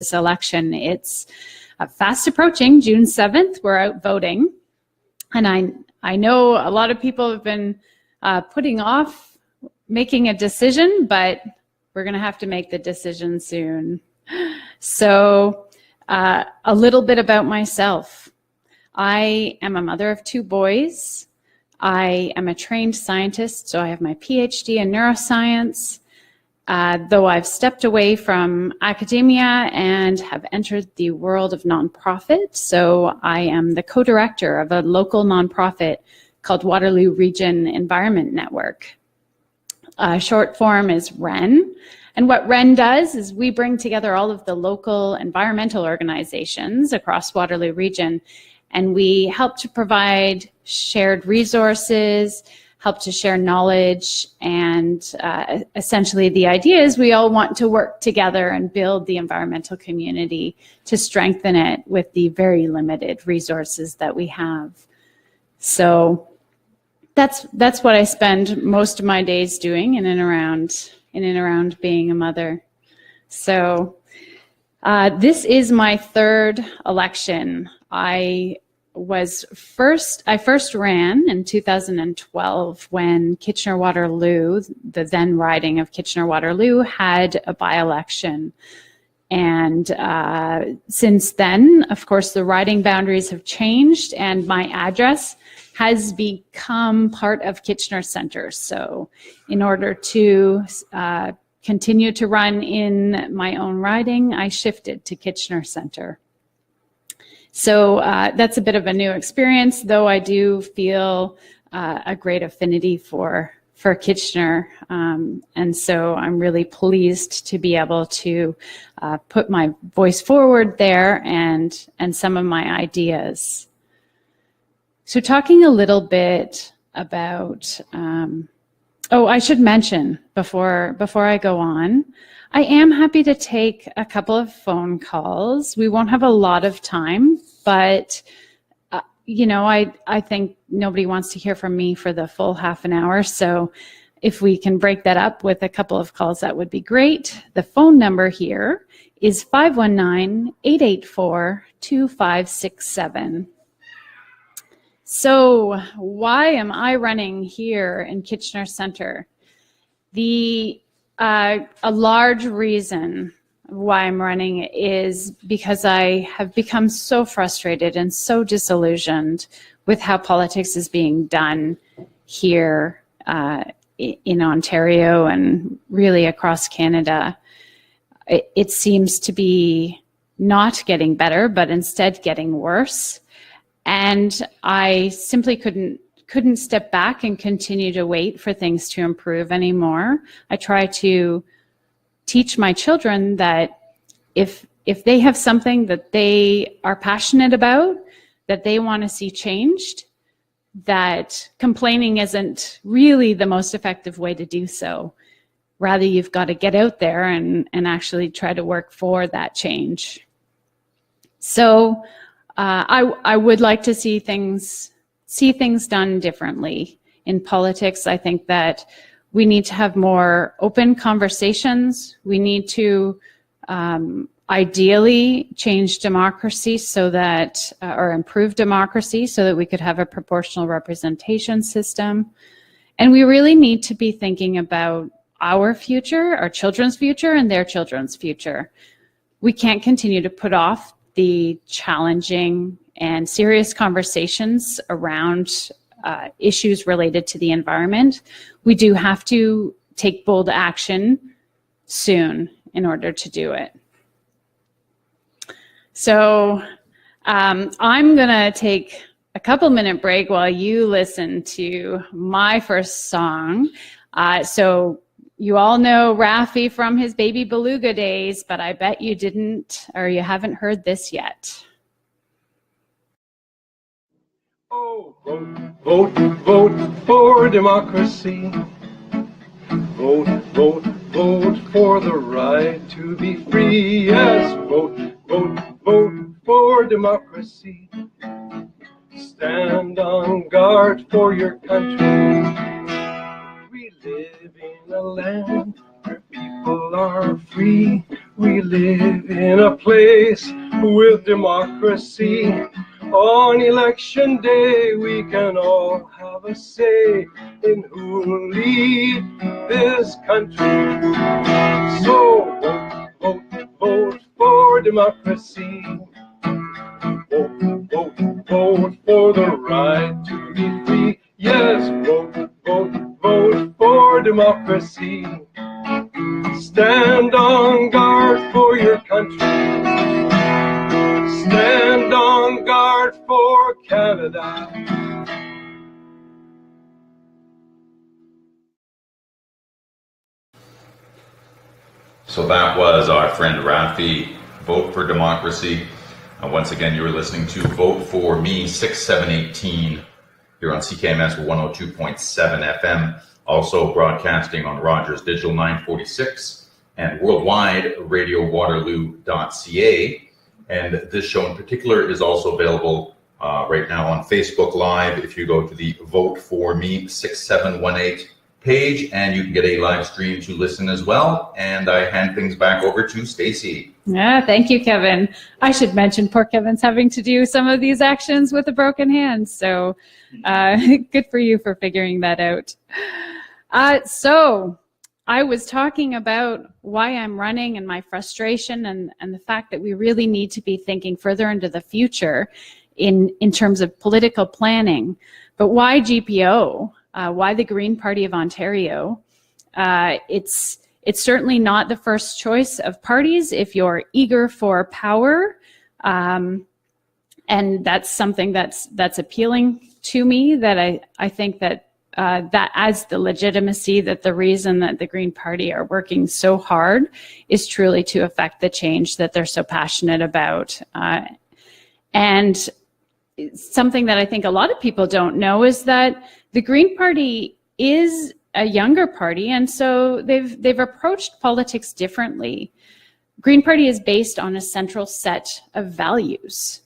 this election. It's fast approaching, June 7th. We're out voting. And I know a lot of people have been putting off making a decision, but we're going to have to make the decision soon. So a little bit about myself. I am a mother of 2 boys. I am a trained scientist, so I have my PhD in neuroscience. Though I've stepped away from academia and have entered the world of nonprofit. So I am the co-director of a local nonprofit called Waterloo Region Environment Network. Short form is WREN. And what WREN does is we bring together all of the local environmental organizations across Waterloo Region, and we help to provide shared resources, help to share knowledge, and essentially the idea is we all want to work together and build the environmental community to strengthen it with the very limited resources that we have. So that's what I spend most of my days doing in and around being a mother. So this is my 3rd election. I first ran in 2012 when Kitchener-Waterloo, the then riding of Kitchener-Waterloo, had a by-election. And since then, of course, the riding boundaries have changed and my address has become part of Kitchener Centre. So in order to continue to run in my own riding, I shifted to Kitchener Centre. So that's a bit of a new experience, though I do feel a great affinity for Kitchener. And so I'm really pleased to be able to put my voice forward there and some of my ideas. So talking a little bit about, I should mention before I go on, I am happy to take a couple of phone calls. We won't have a lot of time, but you know, I think nobody wants to hear from me for the full half an hour. So if we can break that up with a couple of calls, that would be great. The phone number here is 519-884-2567. So why am I running here in Kitchener Centre? A large reason why I'm running is because I have become so frustrated and so disillusioned with how politics is being done here in Ontario and really across Canada. It seems to be not getting better, but instead getting worse. And I simply couldn't step back and continue to wait for things to improve anymore. I try to teach my children that if they have something that they are passionate about, that they want to see changed, that complaining isn't really the most effective way to do so. Rather, you've got to get out there and actually try to work for that change. So I would like to see things done differently in politics. I think that we need to have more open conversations. We need to ideally change democracy so that, or improve democracy so that we could have a proportional representation system. And we really need to be thinking about our future, our children's future, and their children's future. We can't continue to put off the challenging and serious conversations around issues related to the environment. We do have to take bold action soon in order to do it. So I'm gonna take a couple-minute break while you listen to my first song. So you all know Raffi from his Baby Beluga days, but I bet you didn't, or you haven't heard this yet. Oh, vote, vote, vote for democracy. Vote, vote, vote for the right to be free. Yes, vote, vote, vote for democracy. Stand on guard for your country. We live in a land where people are free. We live in a place with democracy. On election day, we can all have a say in who will lead this country. So vote, vote, vote for democracy. Vote, vote, vote for the right to be free. Yes, vote, vote, vote for democracy. Stand on guard for your country. Stand on guard for Canada. So that was our friend Raffi, Vote for Democracy. Once again, you were listening to Vote for Me 6718 here on CKMS 102.7 FM, also broadcasting on Rogers Digital 946 and worldwide radiowaterloo.ca. And this show in particular is also available right now on Facebook Live. If you go to the Vote for Me 6718 page, and you can get a live stream to listen as well. And I hand things back over to Stacey. Yeah, thank you, Kevin. I should mention poor Kevin's having to do some of these actions with a broken hand. So good for you for figuring that out. So I was talking about why I'm running and my frustration and the fact that we really need to be thinking further into the future in terms of political planning. But why GPO? Why the Green Party of Ontario? It's certainly not the first choice of parties if you're eager for power, and that's something that's appealing to me. That I think that that adds the legitimacy that the reason that the Green Party are working so hard is truly to affect the change that they're so passionate about. And something that I think a lot of people don't know is that the Green Party is a younger party, and so they've approached politics differently. Green Party is based on a central set of values.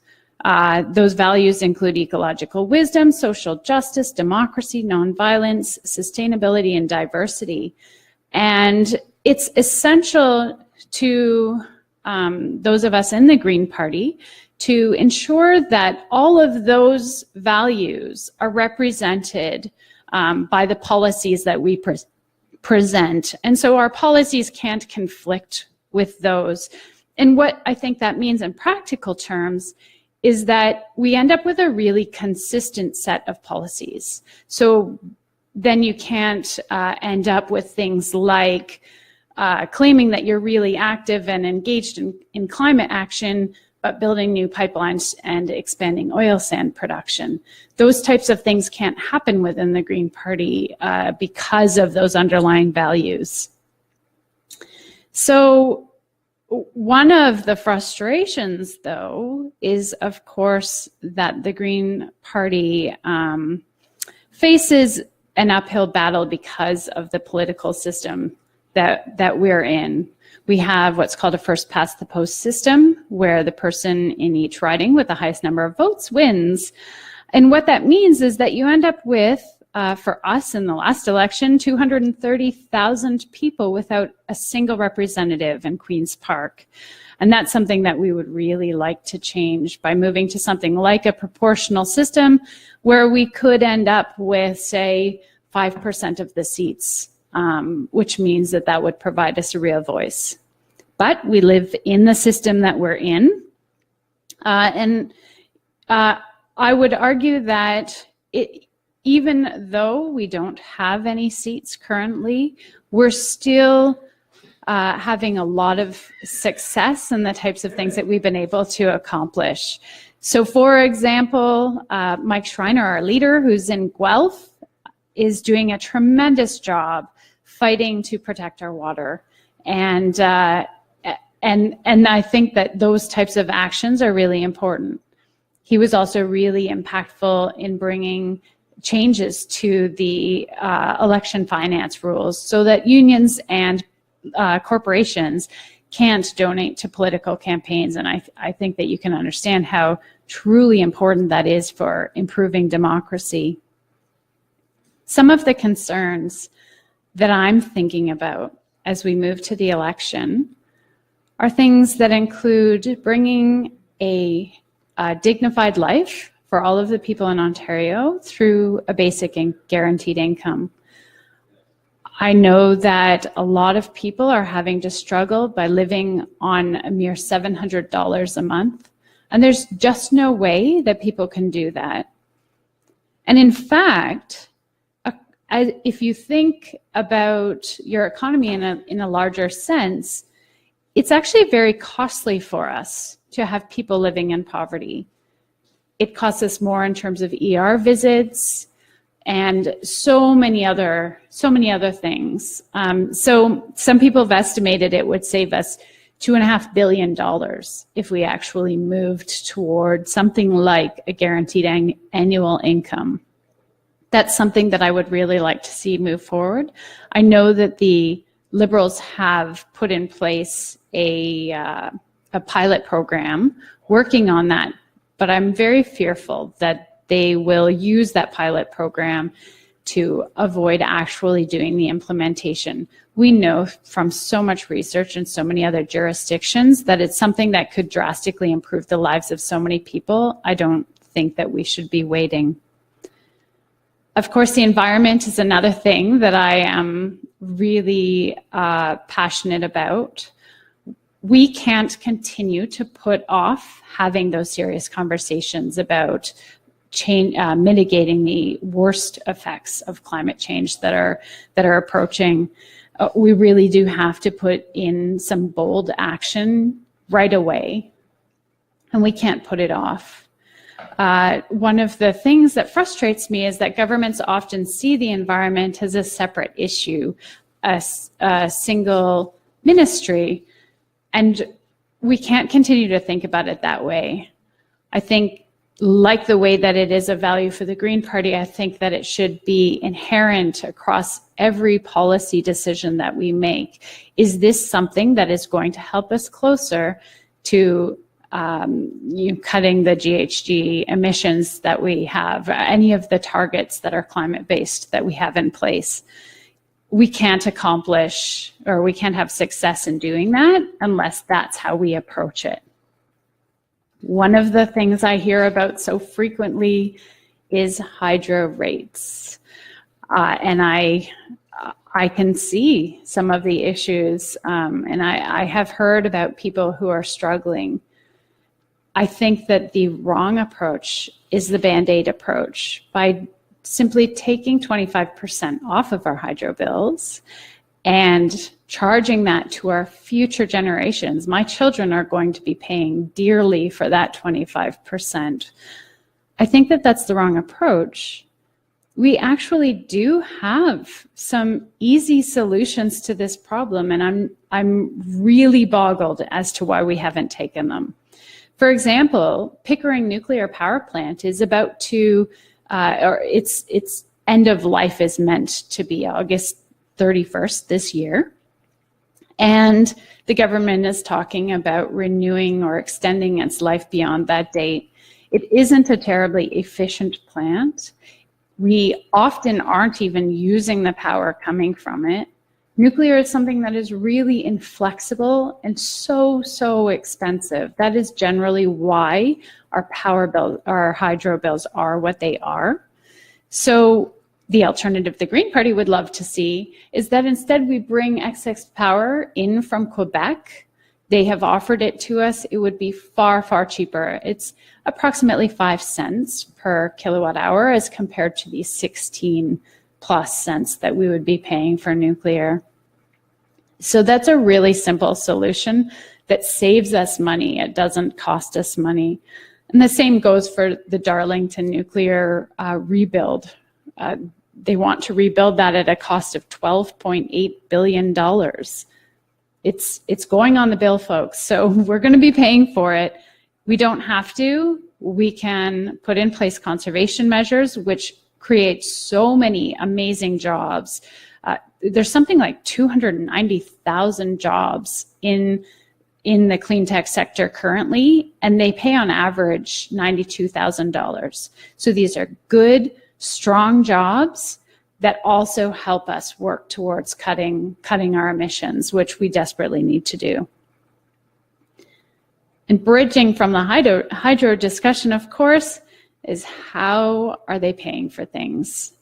Those values include ecological wisdom, social justice, democracy, nonviolence, sustainability, and diversity. And it's essential to those of us in the Green Party to ensure that all of those values are represented by the policies that we present. And so our policies can't conflict with those. And what I think that means in practical terms is that we end up with a really consistent set of policies. So then you can't end up with things like claiming that you're really active and engaged in climate action, but building new pipelines and expanding oil sand production. Those types of things can't happen within the Green Party because of those underlying values. So one of the frustrations, though, is, of course, that the Green Party faces an uphill battle because of the political system that we're in. We have what's called a first past the post system, where the person in each riding with the highest number of votes wins. And what that means is that you end up with, for us in the last election, 230,000 people without a single representative in Queen's Park. And that's something that we would really like to change by moving to something like a proportional system where we could end up with, say, 5% of the seats. Which means that would provide us a real voice. But we live in the system that we're in. And I would argue that even though we don't have any seats currently, we're still having a lot of success in the types of things that we've been able to accomplish. So for example, Mike Schreiner, our leader, who's in Guelph, is doing a tremendous job fighting to protect our water. And I think that those types of actions are really important. He was also really impactful in bringing changes to the election finance rules so that unions and corporations can't donate to political campaigns. And I think that you can understand how truly important that is for improving democracy. Some of the concerns that I'm thinking about as we move to the election are things that include bringing a dignified life for all of the people in Ontario through a basic and guaranteed income. I know that a lot of people are having to struggle by living on a mere $700 a month, and there's just no way that people can do that. And in fact, if you think about your economy in a larger sense, it's actually very costly for us to have people living in poverty. It costs us more in terms of ER visits and so many other things. So some people have estimated it would save us $2.5 billion if we actually moved toward something like a guaranteed annual income. That's something that I would really like to see move forward. I know that the Liberals have put in place a pilot program working on that, but I'm very fearful that they will use that pilot program to avoid actually doing the implementation. We know from so much research in so many other jurisdictions that it's something that could drastically improve the lives of so many people. I don't think that we should be waiting. Of course, the environment is another thing that I am really passionate about. We can't continue to put off having those serious conversations about mitigating the worst effects of climate change that are approaching. We really do have to put in some bold action right away, and we can't put it off. One of the things that frustrates me is that governments often see the environment as a separate issue, a single ministry, and we can't continue to think about it that way. I think, like the way that it is a value for the Green Party, I think that it should be inherent across every policy decision that we make. Is this something that is going to help us closer to cutting the GHG emissions that we have, any of the targets that are climate-based that we have in place? We can't accomplish, or we can't have success in doing that unless that's how we approach it. One of the things I hear about so frequently is hydro rates. And I can see some of the issues, and I have heard about people who are struggling. I think that the wrong approach is the Band-Aid approach, by simply taking 25% off of our hydro bills and charging that to our future generations. My children are going to be paying dearly for that 25%. I think that that's the wrong approach. We actually do have some easy solutions to this problem, and I'm really boggled as to why we haven't taken them. For example, Pickering Nuclear Power Plant is about to, or its end of life is meant to be August 31st this year. And the government is talking about renewing or extending its life beyond that date. It isn't a terribly efficient plant. We often aren't even using the power coming from it. Nuclear is something that is really inflexible and so expensive. That is generally why our power bill, our hydro bills are what they are. So the alternative the Green Party would love to see is that instead we bring excess power in from Quebec. They have offered it to us. It would be far cheaper. It's approximately 5 cents per kilowatt hour as compared to the 16+ cents that we would be paying for nuclear. So that's a really simple solution that saves us money. It doesn't cost us money. And the same goes for the Darlington nuclear rebuild. They want to rebuild that at a cost of $12.8 billion. It's going on the bill, folks. So we're going to be paying for it. We don't have to. We can put in place conservation measures, which create so many amazing jobs. There's something like 290,000 jobs in the clean tech sector currently, and they pay on average $92,000. So these are good, strong jobs that also help us work towards cutting our emissions, which we desperately need to do. And bridging from the hydro discussion, of course, is how are they paying for things?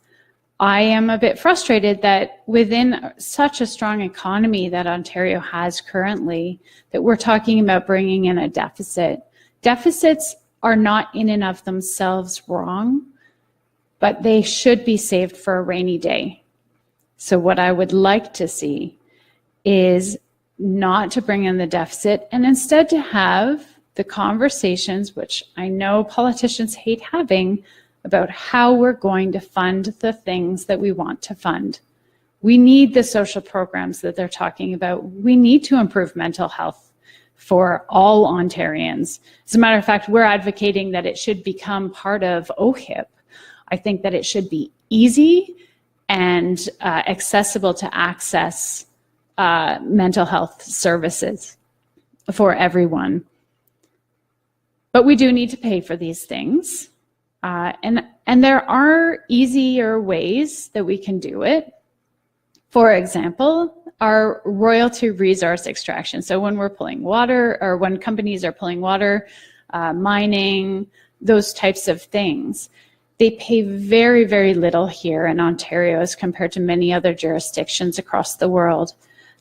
I am a bit frustrated that within such a strong economy that Ontario has currently, that we're talking about bringing in a deficit. Deficits are not in and of themselves wrong, but they should be saved for a rainy day. So what I would like to see is not to bring in the deficit and instead to have the conversations, which I know politicians hate having, about how we're going to fund the things that we want to fund. We need the social programs that they're talking about. We need to improve mental health for all Ontarians. As a matter of fact, we're advocating that it should become part of OHIP. I think that it should be easy and accessible to access mental health services for everyone. But we do need to pay for these things. And there are easier ways that we can do it. For example, our royalty resource extraction. So when we're pulling water, or when companies are pulling water, mining, those types of things, they pay very, very little here in Ontario as compared to many other jurisdictions across the world.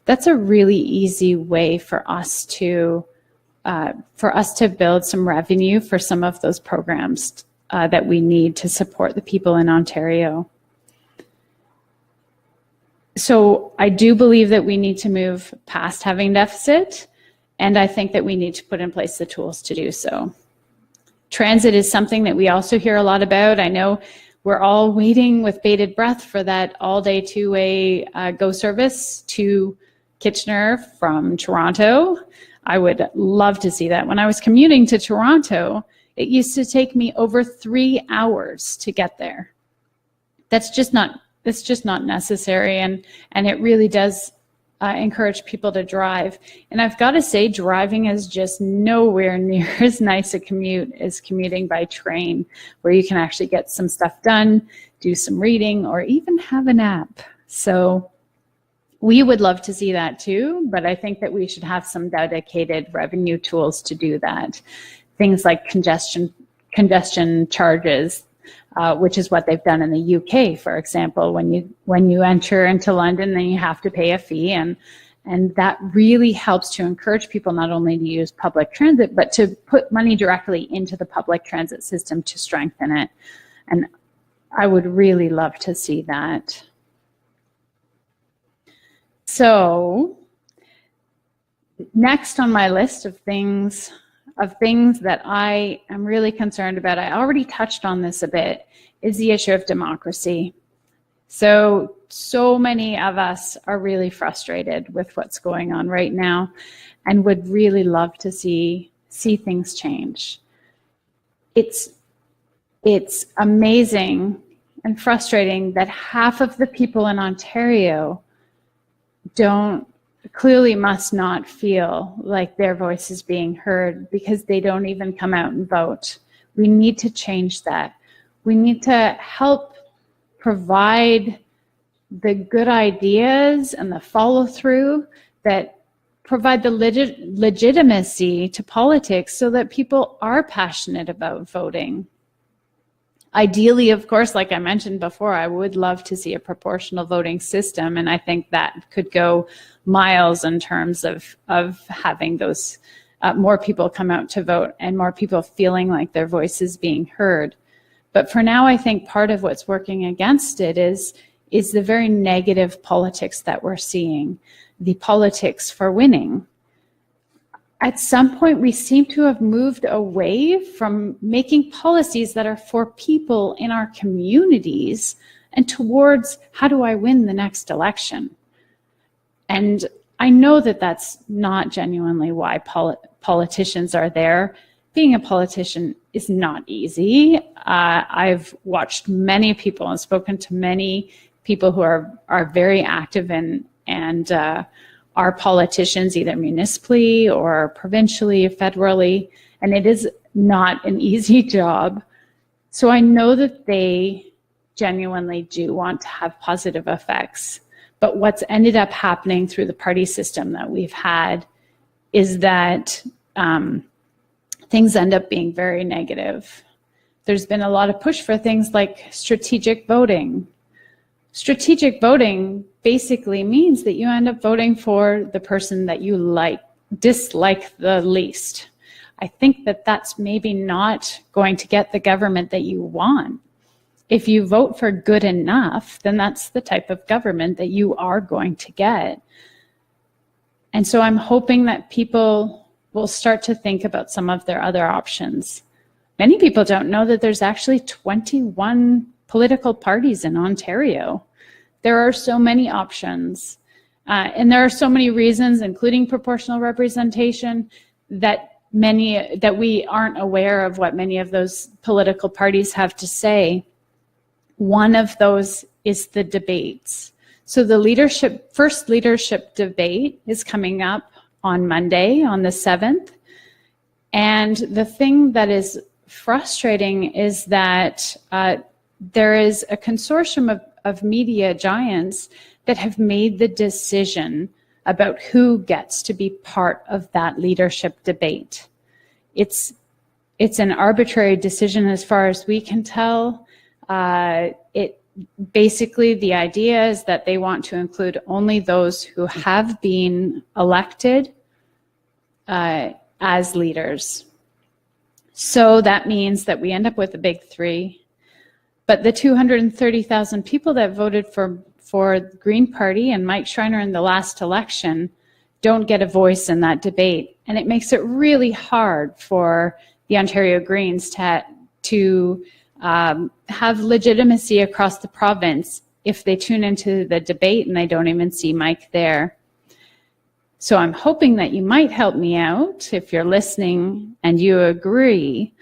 That's a really easy way for us to build some revenue for some of those programs that we need to support the people in Ontario. So I do believe that we need to move past having deficit, and I think that we need to put in place the tools to do so. Transit is something that we also hear a lot about. I know we're all waiting with bated breath for that all-day two-way GO service to Kitchener from Toronto. I would love to see that. When I was commuting to Toronto, it used to take me over 3 hours to get there. That's just not necessary, and it really does encourage people to drive. And I've got to say, driving is just nowhere near as nice a commute as commuting by train, where you can actually get some stuff done, do some reading, or even have a nap. So we would love to see that too, but I think that we should have some dedicated revenue tools to do that. Things like congestion charges, which is what they've done in the UK, for example. When you enter into London, then you have to pay a fee, and that really helps to encourage people not only to use public transit, but to put money directly into the public transit system to strengthen it. And I would really love to see that. So next on my list of things that I am really concerned about, I already touched on this a bit, is the issue of democracy. So many of us are really frustrated with what's going on right now and would really love to see things change. It's amazing and frustrating that half of the people in Ontario clearly must not feel like their voice is being heard because they don't even come out and vote. We need to change that. We need to help provide the good ideas and the follow through that provide the legitimacy to politics so that people are passionate about voting. Ideally, of course, like I mentioned before, I would love to see a proportional voting system, and I think that could go miles in terms of having those more people come out to vote and more people feeling like their voice is being heard. But for now, I think part of what's working against it is the very negative politics that we're seeing, the politics for winning. At some point, we seem to have moved away from making policies that are for people in our communities and towards how do I win the next election? And I know that that's not genuinely why politicians are there. Being a politician is not easy. I've watched many people and spoken to many people who are very active and are politicians, either municipally or provincially or federally, and it is not an easy job. So I know that they genuinely do want to have positive effects, but what's ended up happening through the party system that we've had is that things end up being very negative. There's been a lot of push for things like strategic voting. Strategic voting basically means that you end up voting for the person that you dislike the least. I think that that's maybe not going to get the government that you want. If you vote for good enough, then that's the type of government that you are going to get. And so I'm hoping that people will start to think about some of their other options. Many people don't know that there's actually 21 political parties in Ontario. There are so many options, and there are so many reasons, including proportional representation, that we aren't aware of what many of those political parties have to say. One of those is the debates. So the first leadership debate is coming up on Monday, on the 7th. And the thing that is frustrating is that there is a consortium of media giants that have made the decision about who gets to be part of that leadership debate. It's an arbitrary decision as far as we can tell. Basically, the idea is that they want to include only those who have been elected as leaders. So that means that we end up with the big three. But the 230,000 people that voted for the Green Party and Mike Schreiner in the last election don't get a voice in that debate. And it makes it really hard for the Ontario Greens to have legitimacy across the province if they tune into the debate and they don't even see Mike there. So I'm hoping that you might help me out if you're listening and you agree,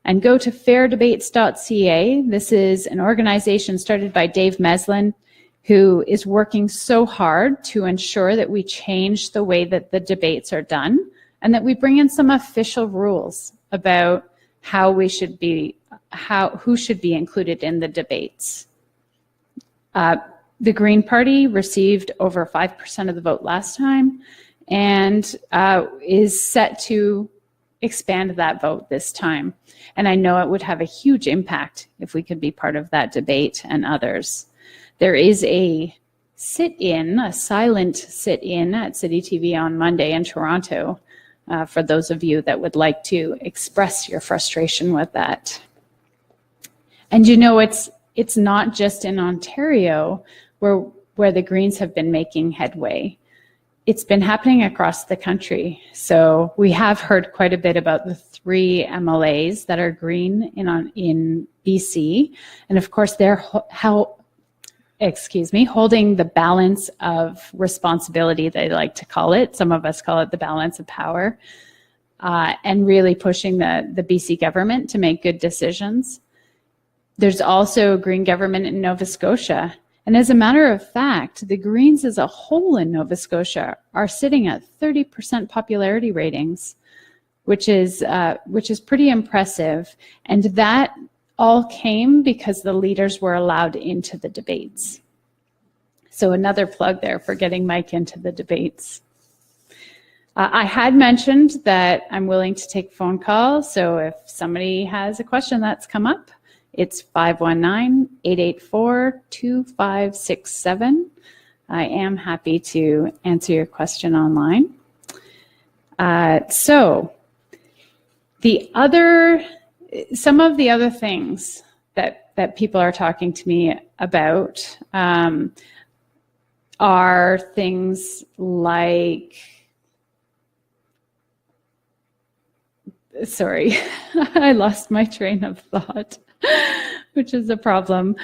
and go to fairdebates.ca. This is an organization started by Dave Meslin, who is working so hard to ensure that we change the way that the debates are done and that we bring in some official rules about who should be included in the debates. The Green Party received over 5% of the vote last time and is set to expand that vote this time. And I know it would have a huge impact if we could be part of that debate and others. There is a sit-in, a silent sit-in at City TV on Monday in Toronto for those of you that would like to express your frustration with that. And you know, it's not just in Ontario where the Greens have been making headway. It's been happening across the country. So we have heard quite a bit about the 3 MLAs that are Green in BC. And of course, they're holding the balance of responsibility, they like to call it. Some of us call it the balance of power, and really pushing the BC government to make good decisions. There's also a Green government in Nova Scotia. And as a matter of fact, the Greens as a whole in Nova Scotia are sitting at 30% popularity ratings, which is pretty impressive. And that all came because the leaders were allowed into the debates. So another plug there for getting Mike into the debates. I had mentioned that I'm willing to take phone calls. So if somebody has a question that's come up, it's 519-884-2567. I am happy to answer your question online. So some of the other things that people are talking to me about are things like, sorry, I lost my train of thought, which is a problem.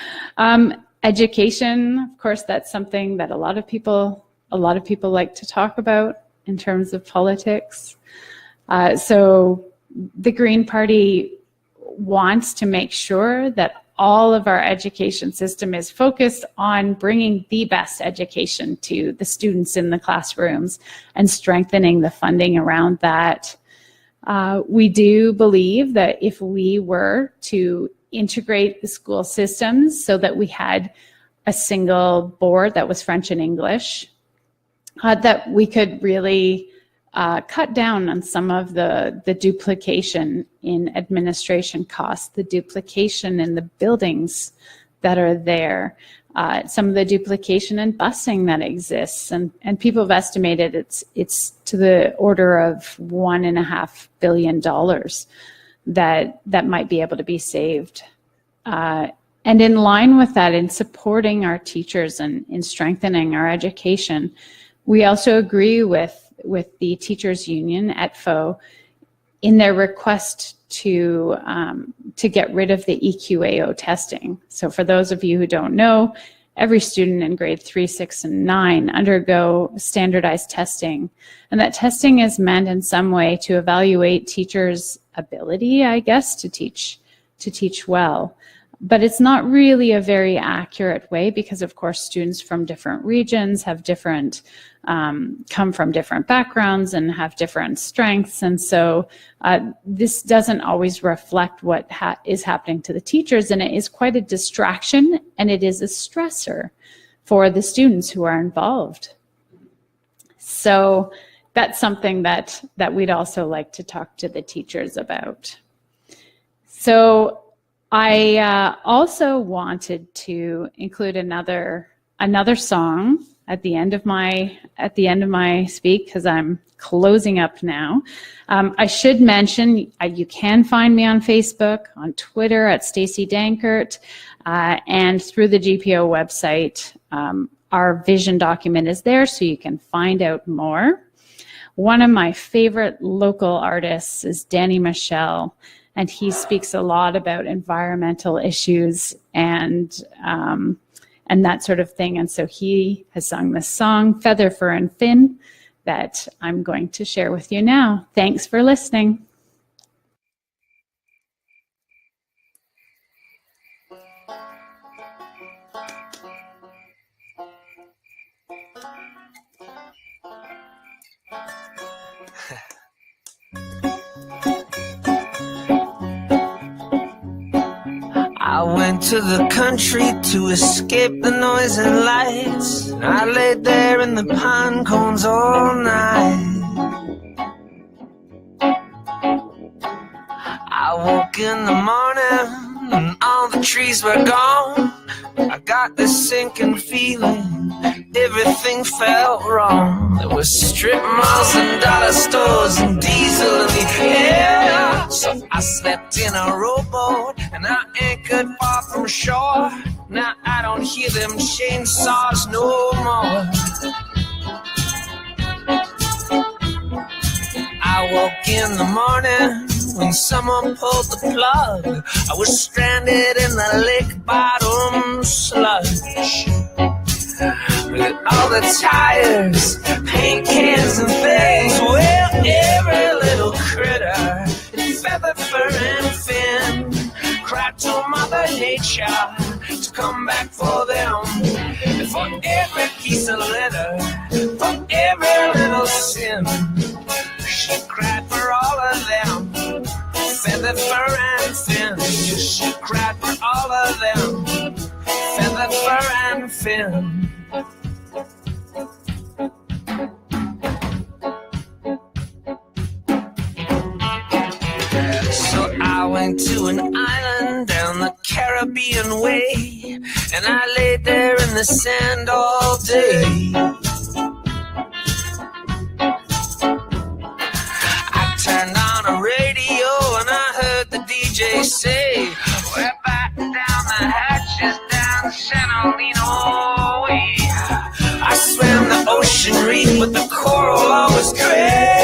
Education, of course, that's something that a lot of people like to talk about in terms of politics. So the Green Party wants to make sure that all of our education system is focused on bringing the best education to the students in the classrooms and strengthening the funding around that. We do believe that if we were to integrate the school systems so that we had a single board that was French and English, that we could really cut down on some of the duplication in administration costs, the duplication in the buildings that are there, some of the duplication in busing that exists, and people have estimated it's to the order of $1.5 billion that might be able to be saved. And in line with that, in supporting our teachers and in strengthening our education, we also agree with the teachers union at FO in their request to get rid of the EQAO testing. So for those of you who don't know, every student in grade 3, 6, and 9 undergo standardized testing. And that testing is meant in some way to evaluate teachers' ability, I guess, to teach well. But it's not really a very accurate way because, of course, students from different regions have different, come from different backgrounds and have different strengths. And so this doesn't always reflect what is happening to the teachers, and it is quite a distraction, and it is a stressor for the students who are involved. So that's something that we'd also like to talk to the teachers about. So I also wanted to include another song at the end of my speak, because I'm closing up now. I should mention you can find me on Facebook, on Twitter at Stacey Danckert, and through the GPO website. Our vision document is there, so you can find out more. One of my favorite local artists is Danny Michel, and he speaks a lot about environmental issues and that sort of thing. And so he has sung this song, Feather, Fur, and Fin, that I'm going to share with you now. Thanks for listening. I went to the country to escape the noise and lights. I laid there in the pine cones all night. I woke in the morning and all the trees were gone. I got this sinking feeling, everything felt wrong. There was strip malls and dollar stores and diesel in the air. So I slept in a rowboat and I anchored far from shore. Now I don't hear them chainsaws no more. I woke in the morning when someone pulled the plug. I was stranded in the lake bottom sludge, with all the tires, paint cans and things. Well, every little critter, feather, fur, and fin, cried to Mother Nature to come back for them. And for every piece of litter, for every little sin, she cried for all of them. Feather, fur, and fin. She cried for all of them. Feather, fur, and fin. So I went to an island down the Caribbean way, and I laid there in the sand all day. I turned on a radio and I heard the DJ say, we're batting down the hatches down San Olino way. I swam the ocean reef, but the coral always gray.